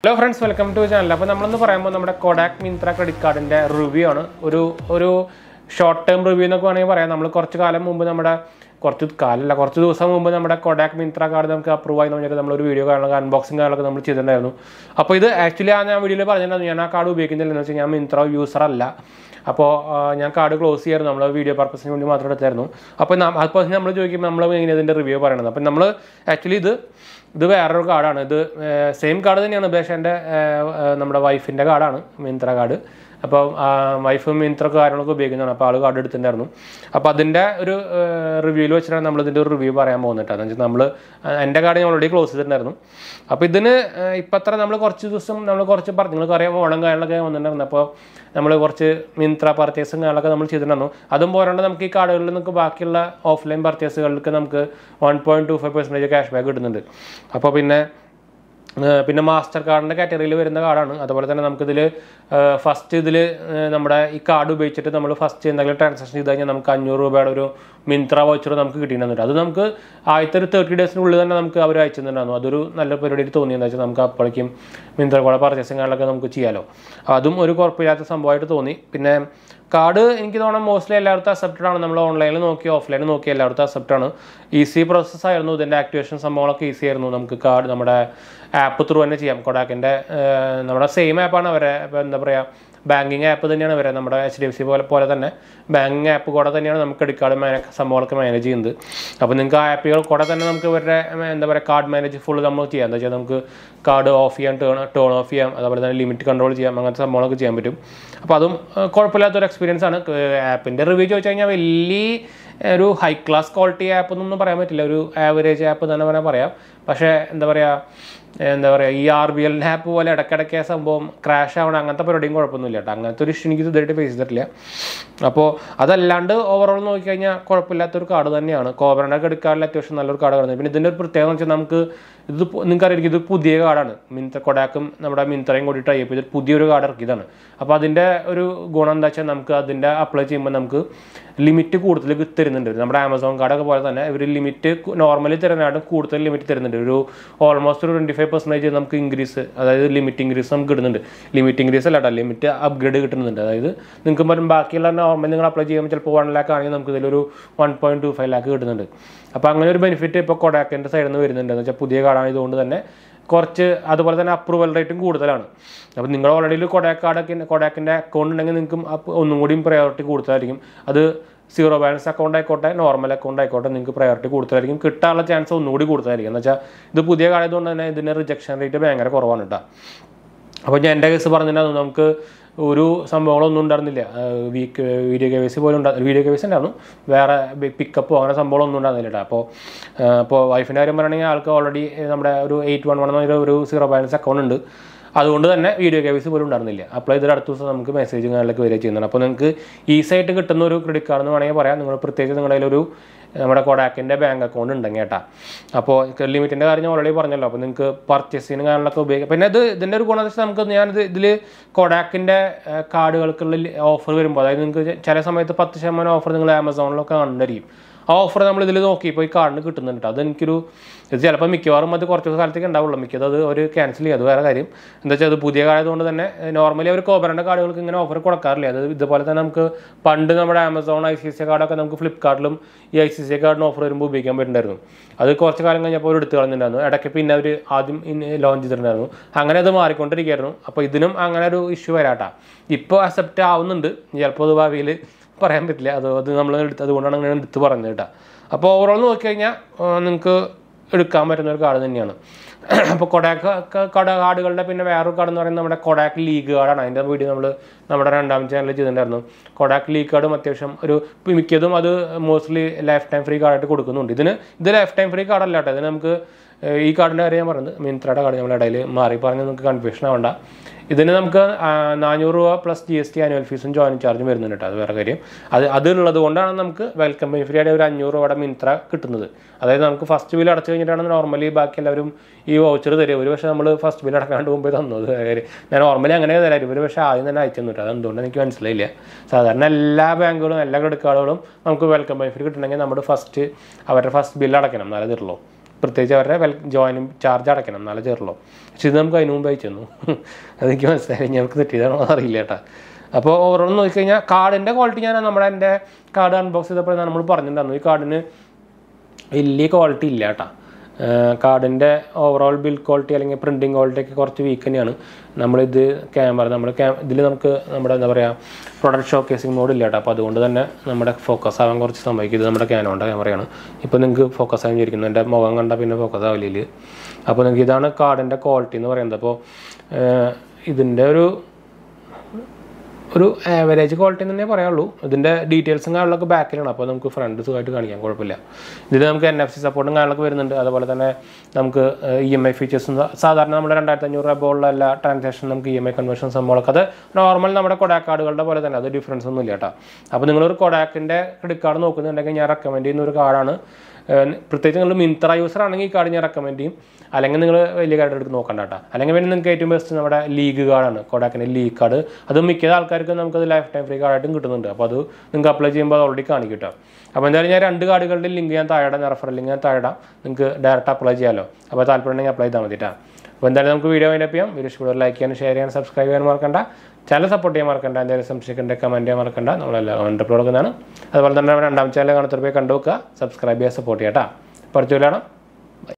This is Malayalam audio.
Hello friends, welcome to the channel. Now, we will talk about Kotak Myntra credit card review. One short-term review. We will talk about Kotak Myntra card approve video unboxing. Actually, I video card Myntra user. So, I card close here video purpose. Review. Actually, this is a card. Same card is the wife card, Myntra card. Wife Myntra card is a card. Review review already closed. Myntra purchase offline purchase 1.25% cashback. പിന്നെ മാസ്റ്റർ കാർഡിന്റെ കാറ്റഗറിയിൽ വരുന്ന കാർഡാണ്. അതുപോലെ തന്നെ നമുക്ക് ഇതിൽ ഫസ്റ്റ് ഇതിൽ നമ്മുടെ ഈ കാർഡ് ഉപയോഗിച്ചിട്ട് നമ്മൾ ഫസ്റ്റ് എന്തെങ്കിലും ട്രാൻസാക്ഷൻ ചെയ്ത് കഴിഞ്ഞാൽ നമുക്ക് 500 രൂപയുടെ ഒരു മിന്ത്ര വൗച്ചർ നമുക്ക് കിട്ടിയിട്ടുണ്ടായിരുന്നു. അത് നമുക്ക് ആദ്യത്തെ ഒരു 30 ഡേയ്സിനുള്ളിൽ തന്നെ നമുക്ക് അവർ അയച്ചിട്ടുണ്ടായിരുന്നു. അതൊരു നല്ല പരിപാടിയായിട്ട് തോന്നിയെന്ന് വെച്ചാൽ നമുക്ക് അപ്പോഴേക്കും മിന്ത്ര കൂടെ പർച്ചേസിങ് കാർഡിലൊക്കെ നമുക്ക് ചെയ്യാമല്ലോ. അതും ഒരു കുഴപ്പമില്ലാത്ത സംഭവമായിട്ട് തോന്നി. പിന്നെ കാർഡ് എനിക്ക് തോന്നുന്നു മോസ്റ്റ്ലി എല്ലായിടത്തും അക്സെപ്റ്റഡ് ആണ്. നമ്മൾ ഓൺലൈനിൽ നോക്കി ഓഫ്ലൈനിൽ നോക്കി എല്ലായിടത്തും അക്സെപ്റ്റ് ആണ്. ഈസി പ്രോസസ് ആയിരുന്നു. ഇതിൻ്റെ ആക്ടിവേഷൻ സംഭവങ്ങളൊക്കെ ഈസി ആയിരുന്നു. നമുക്ക് കാർഡ് നമ്മുടെ ആപ്പ് ത്രൂ തന്നെ ചെയ്യാം. കൊടാക്കിൻ്റെ നമ്മുടെ സെയിം ആപ്പാണ് അവരെ എന്താ പറയുക ബാങ്കിങ് ആപ്പ് തന്നെയാണ് വരെ നമ്മുടെ HDFC പോലെ തന്നെ ബാങ്കിങ് ആപ്പ് കൂടെ തന്നെയാണ് നമുക്ക് ക്രെഡിറ്റ് കാർഡ് സംഭവങ്ങളൊക്കെ മാനേജ് ചെയ്യുന്നത്. അപ്പോൾ നിങ്ങൾക്ക് ആ ആപ്പുകൾ കൂടെ തന്നെ നമുക്ക് ഇവരുടെ എന്താ പറയുക കാർഡ് മാനേജ് ഫുൾ നമ്മൾ ചെയ്യാം. എന്താ വെച്ചാൽ നമുക്ക് കാർഡ് ഓഫ് ചെയ്യാം, ടേൺ ഓഫ് ചെയ്യാം, അതുപോലെ തന്നെ ലിമിറ്റ് കൺട്രോൾ ചെയ്യാം, അങ്ങനത്തെ സംഭവങ്ങളൊക്കെ ചെയ്യാൻ പറ്റും. അപ്പോൾ അതും കുഴപ്പമില്ലാത്തൊരു എക്സ്പീരിയൻസ് ആണ്. ആപ്പിൻ്റെ റിവ്യൂ ചോദിച്ചു കഴിഞ്ഞാൽ വലിയ ഒരു ഹൈ ക്ലാസ് ക്വാളിറ്റി ആപ്പ് എന്നൊന്നും പറയാൻ പറ്റില്ല. ഒരു ആവറേജ് ആപ്പ് തന്നെ പറയാം. പക്ഷേ എന്താ പറയുക ഈ RBL ആപ്പ് പോലെ ഇടയ്ക്കിടയ്ക്ക് സംഭവം ക്രാഷ് ആവണം അങ്ങനത്തെ പരിപാടിയും കുഴപ്പമൊന്നുമില്ല കേട്ടോ. അങ്ങനത്തെ ഒരു ഇഷ്യൂ എനിക്ക് ഇതുവരെയായിട്ട് ഫേസ് ചെയ്തിട്ടില്ല. അപ്പോൾ അതല്ലാണ്ട് ഓവറോൾ നോക്കിക്കഴിഞ്ഞാൽ കുഴപ്പമില്ലാത്തൊരു കാർഡ് തന്നെയാണ്. കോബ്രയുടെ ക്രെഡിറ്റ് കാർഡിൽ അത്യാവശ്യം നല്ലൊരു കാർഡ് കാണുന്നത്. പിന്നെ ഇതിൻ്റെ ഒരു പ്രത്യേകത എന്ന് വെച്ചാൽ നമുക്ക് ഇത് നിങ്ങൾക്കറിയാം ഇത് പുതിയ കാർഡാണ്. കൊടാക്കും നമ്മുടെ മിന്ത്രയും കൂടി ടൈ അപ്പ് ചെയ്തിട്ട് പുതിയൊരു കാർഡ് ഇറക്കിയതാണ്. അപ്പോൾ അതിൻ്റെ ഒരു ഗുണം എന്താ വെച്ചാൽ നമുക്ക് അതിൻ്റെ അപ്ലൈ ചെയ്യുമ്പോൾ നമുക്ക് ലിമിറ്റ് കൂടുതൽ തരുന്നുണ്ട്. നമ്മുടെ ആമസോൺ കാർഡൊക്കെ പോലെ തന്നെ ഇവർ ലിമിറ്റ് നോർമലി തരുന്നതായിട്ടും കൂടുതൽ ലിമിറ്റ് തരുന്നുണ്ട്. ഒരു ഓൾമോസ്റ്റ് ഒരു 25% നമുക്ക് ഇൻക്രീസ്, അതായത് ലിമിറ്റ് ഇൻക്രീസ് നമുക്ക് കിട്ടുന്നുണ്ട്. ലിമിറ്റ് ഇൻക്രീസ് അല്ല കേട്ടോ, ലിമിറ്റ് അപ്ഗ്രേഡ് കിട്ടുന്നുണ്ട്. അതായത് നിങ്ങൾക്ക് പറയും ബാക്കിയുള്ള നോർമൽ നിങ്ങൾ അപ്ലൈ ചെയ്യുമ്പോൾ ചിലപ്പോൾ 1 lakh ആണെങ്കിൽ നമുക്ക് ഇതിലൊരു 1.25 lakh കിട്ടുന്നുണ്ട്. അപ്പോൾ അങ്ങനെ ഒരു ബെനിഫിറ്റ് ഇപ്പോൾ കൊടാക്കിൻ്റെ സൈഡിൽ നിന്ന് വരുന്നുണ്ട്. എന്ന് വെച്ചാൽ പുതിയ കാർഡാണ്, ഇതുകൊണ്ട് തന്നെ കുറച്ച് അതുപോലെ തന്നെ അപ്രൂവൽ റേറ്റും കൂടുതലാണ്. അപ്പോൾ നിങ്ങൾ ഓൾറെഡി ഒരു കൊടാക്കിൻ്റെ അക്കൗണ്ട് ഉണ്ടെങ്കിൽ നിങ്ങൾക്ക് ഒന്നും കൂടിയും പ്രയോറിറ്റി കൂടുതലായിരിക്കും. അത് സീറോ ബാലൻസ് അക്കൗണ്ട് ആയിക്കോട്ടെ നോർമൽ അക്കൗണ്ട് ആയിക്കോട്ടെ നിങ്ങൾക്ക് പ്രയോറിറ്റി കൂടുതലായിരിക്കും. കിട്ടാനുള്ള ചാൻസ് ഒന്നുകൂടി കൂടുതലായിരിക്കും. എന്ന് വെച്ചാൽ ഇത് പുതിയ കാർഡായതുകൊണ്ട് തന്നെ ഇതിൻ്റെ റിജക്ഷൻ റേറ്റ് ഭയങ്കര കുറവാണ് കേട്ടോ. അപ്പോൾ ഞാൻ എൻ്റെ കേസ് പറഞ്ഞിട്ടുണ്ടായിരുന്നു, നമുക്ക് ഒരു സംഭവങ്ങളൊന്നും ഉണ്ടായിരുന്നില്ല. വീഡിയോ KYC പോലും വീഡിയോ KYC ഉണ്ടായിരുന്നു, വേറെ പിക്കപ്പോ അങ്ങനെ സംഭവങ്ങളൊന്നും ഉണ്ടായിരുന്നില്ല കേട്ടോ. അപ്പോൾ വൈഫിൻ്റെ കാര്യം പറയുകയാണെങ്കിൽ ആൾക്ക് ഓൾറെഡി നമ്മുടെ ഒരു 811 ഒരു സീറോ ബാലൻസ് അക്കൗണ്ട് ഉണ്ട്. അതുകൊണ്ട് തന്നെ വീഡിയോ KYC പോലും ഉണ്ടായിരുന്നില്ല. അപ്പോൾ ഇതിൽ അടുത്ത ദിവസം നമുക്ക് മെസ്സേജും കാര്യങ്ങളൊക്കെ വരിക ചെയ്യുന്നുണ്ട്. അപ്പോൾ നിങ്ങൾക്ക് ഈസി ആയിട്ട് കിട്ടുന്ന ഒരു ക്രെഡിറ്റ് കാർഡ് എന്ന് വേണമെങ്കിൽ പറയാം. നിങ്ങൾ പ്രത്യേകിച്ച് നിങ്ങളുടെ കയ്യിലൊരു നമ്മുടെ കൊടാക്കിൻ്റെ ബാങ്ക് അക്കൗണ്ട് ഉണ്ടെങ്കിൽ കേട്ടോ. അപ്പോൾ ലിമിറ്റിൻ്റെ കാര്യം ഞാൻ ഓൾറെഡി പറഞ്ഞല്ലോ. അപ്പോൾ നിങ്ങൾക്ക് പർച്ചേസിന് കാര്യങ്ങളൊക്കെ ഉപയോഗിക്കാം. പിന്നെ ഇതിൻ്റെ ഒരു ഗുണം എന്ന് വെച്ചാൽ നമുക്ക് ഇതിൽ കൊടാക്കിൻ്റെ കാർഡുകൾക്കുള്ള ഓഫർ വരുമ്പോൾ, അതായത് നിങ്ങൾക്ക് ചില സമയത്ത് 10% ഓഫർ നിങ്ങൾ ആമസോണിലൊക്കെ കണ്ടിരിക്കും. ആ ഓഫർ നമ്മൾ ഇതിൽ നോക്കിയപ്പോൾ ഈ കാർഡിന് കിട്ടുന്നുണ്ട്. അതെനിക്കൊരു ഇത് ചിലപ്പോൾ മിക്കവാറും അത് കുറച്ച് കാലത്തേക്ക് ഉണ്ടാവുള്ളൂ. മിക്കത് അത് ഒരു ക്യാൻസൽ ചെയ്യും. അത് വേറെ കാര്യം. എന്താ വെച്ചാൽ അത് പുതിയ കാർഡായതുകൊണ്ട് തന്നെ നോർമലി അവർ കോബ്രയുടെ കാർഡുകൾക്ക് ഇങ്ങനെ ഓഫർ കൊടുക്കാറില്ല. അത് ഇതുപോലെ തന്നെ നമുക്ക് പണ്ട് നമ്മുടെ ആമസോൺ ICICI കാർഡൊക്കെ നമുക്ക് ഫ്ലിപ്കാർട്ടിലും ഈ ICICI കാർഡിന് ഓഫർ വരുമ്പോൾ ഉപയോഗിക്കാൻ പറ്റുന്നുണ്ടായിരുന്നു. അത് കുറച്ച് കാലം കഴിഞ്ഞപ്പോൾ അവർ എടുത്ത് കളഞ്ഞിട്ടുണ്ടായിരുന്നു. ഇടയ്ക്ക് പിന്നെ അവർ ആദ്യം ലോഞ്ച് ചെയ്തിട്ടുണ്ടായിരുന്നു. അങ്ങനെ അത് മാറിക്കൊണ്ടിരിക്കുകയായിരുന്നു. അപ്പോൾ ഇതിനും അങ്ങനെ ഒരു ഇഷ്യൂ വരാട്ടാ. ഇപ്പോൾ അക്സെപ്റ്റ് ആവുന്നുണ്ട്. ചിലപ്പോൾ അത് ഭാവിയിൽ പറയാൻ പറ്റില്ല. അത് നമ്മൾ അതുകൊണ്ടാണ് അങ്ങനെ എടുത്ത് പറഞ്ഞത് കേട്ടോ. അപ്പോൾ ഓവറോൾ നോക്കിക്കഴിഞ്ഞാൽ നിങ്ങൾക്ക് എടുക്കാൻ പറ്റുന്ന ഒരു കാർഡ് തന്നെയാണ്. അപ്പോൾ കാർഡുകളുടെ പിന്നെ വേറൊരു കാർഡ് എന്ന് പറയുന്നത് നമ്മുടെ കൊടാക്ക് ലീഗ് കാർഡാണ്. അതിൻ്റെ വീഡിയോ നമ്മുടെ 2ാം ചാനലിൽ ചെയ്തിട്ടുണ്ടായിരുന്നു. കൊടാക്ക് ലീഗ് കാർഡും അത്യാവശ്യം ഒരു മിക്കതും അത് മോസ്റ്റ്ലി ലൈഫ് ടൈം ഫ്രീ കാർഡായിട്ട് കൊടുക്കുന്നുണ്ട്. ഇത് ലൈഫ് ടൈം ഫ്രീ കാർഡല്ല കേട്ടോ. ഇതിന് നമുക്ക് ഈ കാർഡിൻ്റെ കാര്യം ഞാൻ പറയുന്നത് മിന്ത്രയുടെ കാർഡ് നമ്മുടെ ഇടയിൽ മാറി പറഞ്ഞ് നിങ്ങൾക്ക് കൺഫ്യൂഷൻ ആവണ്ട. ഇതിന് നമുക്ക് 400 രൂപ പ്ലസ് GST ആനുവൽ ഫീസും ജോയിനിങ് ചാർജും വരുന്നുണ്ട് കേട്ടോ. അത് വേറെ കാര്യം. അതുള്ളത് കൊണ്ടാണ് നമുക്ക് വെൽക്കം ഫ്രീ ആയിട്ട് ഒരു 500 രൂപയുടെ മിന്ത്ര കിട്ടുന്നത്. അതായത് നമുക്ക് ഫസ്റ്റ് ബിൽ അടച്ചു കഴിഞ്ഞിട്ടാണ് നോർമലി ബാക്കി എല്ലാവരും ഈ വൗച്ചർ തരിക. ഒരു പക്ഷേ നമ്മൾ ഫസ്റ്റ് ബിൽ അടക്കാണ്ട് മുമ്പേ തന്നത്. ഞാൻ നോർമലി അങ്ങനെ തരാം. ഒരു പക്ഷേ ആദ്യം തന്നെ അയച്ചു തന്നിട്ട് അതെന്തുകൊണ്ട് എനിക്ക് മനസ്സിലായില്ല. സാധാരണ എല്ലാ ബാങ്കുകളും എല്ലാ ക്രെഡിറ്റ് കാർഡുകളും നമുക്ക് വെൽക്കം ഫ്രീ കിട്ടണമെങ്കിൽ നമ്മുടെ അവരുടെ ഫസ്റ്റ് ബില്ല് അടയ്ക്കണം, എന്നാലേ തരുള്ളൂ. പ്രത്യേകിച്ച് അവരുടെ ജോയിനിങ് ചാർജ് അടയ്ക്കണം എന്നാലേ ചേരുള്ളൂ. പക്ഷെ ഇത് നമുക്ക് അതിന് മുമ്പ് അയച്ചു തന്നു. അതെനിക്ക് മനസ്സിലായി, ഞങ്ങൾക്ക് തെറ്റിയതാണോ അറിയില്ല കേട്ടോ. അപ്പോൾ ഓവറോൾ നോക്കിക്കഴിഞ്ഞാൽ കാർഡിൻ്റെ ക്വാളിറ്റി ഞാൻ എൻ്റെ കാർഡ് അൺബോക്സ് ചെയ്തപ്പോൾ നമ്മൾ പറഞ്ഞിട്ടുണ്ടായിരുന്നു ഈ കാർഡിന് വലിയ ക്വാളിറ്റി ഇല്ല കേട്ടോ. കാർഡിൻ്റെ ഓവറോൾ ബിൽ ക്വാളിറ്റി അല്ലെങ്കിൽ പ്രിൻറ്റിങ് ക്വാളിറ്റി ഒക്കെ കുറച്ച് വീക്ക് തന്നെയാണ്. നമ്മളിത് ഇതിൽ നമുക്ക് നമ്മുടെ എന്താ പറയുക പ്രൊഡക്റ്റ് ഷോക്കേസിങ് മോഡ് ഇല്ല കേട്ടോ. അപ്പോൾ അതുകൊണ്ട് തന്നെ നമ്മുടെ ഫോക്കസ് ആവാൻ കുറച്ച് സംഭവിക്കും. ഇത് നമ്മുടെ ക്യാനോൻ്റെ ക്യാമറയാണ്. ഇപ്പോൾ നിങ്ങൾക്ക് ഫോക്കസ് ആകാൻ വിചാരിക്കുന്നു, എൻ്റെ മുഖം കണ്ടാൽ പിന്നെ ഫോക്കസ് ആവില്ല. അപ്പോൾ നിങ്ങൾക്ക് ഇതാണ് കാർഡിൻ്റെ ക്വാളിറ്റി എന്ന് പറയുന്നത്. അപ്പോൾ ഇതിൻ്റെ ഒരു ആവറേജ് ക്വാളിറ്റി എന്ന് തന്നെ പറയാനുള്ളൂ. ഇതിൻ്റെ ഡീറ്റെയിൽസും കാര്യങ്ങളൊക്കെ ബാക്കിലാണ്. അപ്പോൾ നമുക്ക് ഫ്രണ്ട് സുഖമായിട്ട് കാണിക്കാൻ കുഴപ്പമില്ല. ഇതിൽ നമുക്ക് NFC സപ്പോർട്ടും കാര്യങ്ങളൊക്കെ വരുന്നുണ്ട്. അതുപോലെ തന്നെ നമുക്ക് EMI ഫീച്ചേഴ്സും സാധാരണ നമ്മുടെ 2500 അബോവുള്ള എല്ലാ ട്രാൻസാക്ഷൻ നമുക്ക് EMI കൺവേർഷൻ സംഭവങ്ങളൊക്കെ അത് നോർമൽ നമ്മുടെ കൊടാക് കാർഡുകളുടെ പോലെ തന്നെ, അത് ഡിഫറൻസ് ഒന്നും ഇല്ല കേട്ടോ. അപ്പോൾ നിങ്ങളൊരു കൊടാക്കിൻ്റെ ക്രെഡിറ്റ് കാർഡ് നോക്കുന്നുണ്ടെങ്കിൽ ഞാൻ റെക്കമെൻഡ് ചെയ്യുന്ന ഒരു കാർഡാണ്. പ്രത്യേകിച്ച് നിങ്ങൾ മിന്ത്ര യൂസർ ആണെങ്കിൽ ഈ കാർഡ് ഞാൻ റെക്കമെൻഡ് ചെയ്യും. അല്ലെങ്കിൽ നിങ്ങൾ വലിയ കാർഡ് എടുത്ത് നോക്കണ്ട കേട്ടോ. അല്ലെങ്കിൽ പിന്നെ നിങ്ങൾക്ക് ഏറ്റവും ബെസ്റ്റ് നമ്മുടെ ലീഗ് കാർഡാണ്, കൊടാക്കിൻ്റെ ലീഗ് കാർഡ്. അത് മിക്ക ആൾക്കാർക്ക് നമുക്കത് ലൈഫ് ടൈം ഫ്രീ കാർഡായിട്ടും കിട്ടുന്നുണ്ട്. അപ്പോൾ അത് നിങ്ങൾക്ക് അപ്ലൈ ചെയ്യുമ്പോൾ അത് ഓൾറെഡി കാണിക്കും കേട്ടോ. അപ്പോൾ എന്തായാലും ഞാൻ 2 കാർഡുകളുടെ ലിങ്ക് ഞാൻ താഴെ റെഫറൽ ലിങ്ക് ഞാൻ താഴെ നിങ്ങൾക്ക് ഡയറക്റ്റ് അപ്ലൈ ചെയ്യാമല്ലോ. അപ്പോൾ താല്പര്യമുണ്ടെങ്കിൽ അപ്ലൈ ചെയ്താൽ മതി കേട്ടോ. അപ്പോൾ എന്തായാലും നമുക്ക് വീഡിയോ വൈൻഡപ്പ് ചെയ്യാം. വീഡിയോ ഇഷ്ടപ്പെടുക ലൈക്ക് ചെയ്യാനും ഷെയർ ചെയ്യാനും സബ്സ്ക്രൈബ് ചെയ്യാൻ മറക്കണ്ട. ചാനൽ സപ്പോർട്ട് ചെയ്യാൻ മറക്കണ്ട. എന്തെങ്കിലും സംശയിക്കേണ്ട കമൻറ്റ് ചെയ്യാൻ മറക്കണ്ട. നമ്മളെല്ലാം കണ്ടപ്പോൾ കൊടുക്കുന്നതാണ്. അതുപോലെ തന്നെ 2ാം ചാനൽ കാണാത്തവർ പോയി കണ്ടു നോക്കുക, സബ്സ്ക്രൈബ് ചെയ്യുക, സപ്പോർട്ട് ചെയ്യാം കേട്ടോ. പഠിച്ചു കാണാം.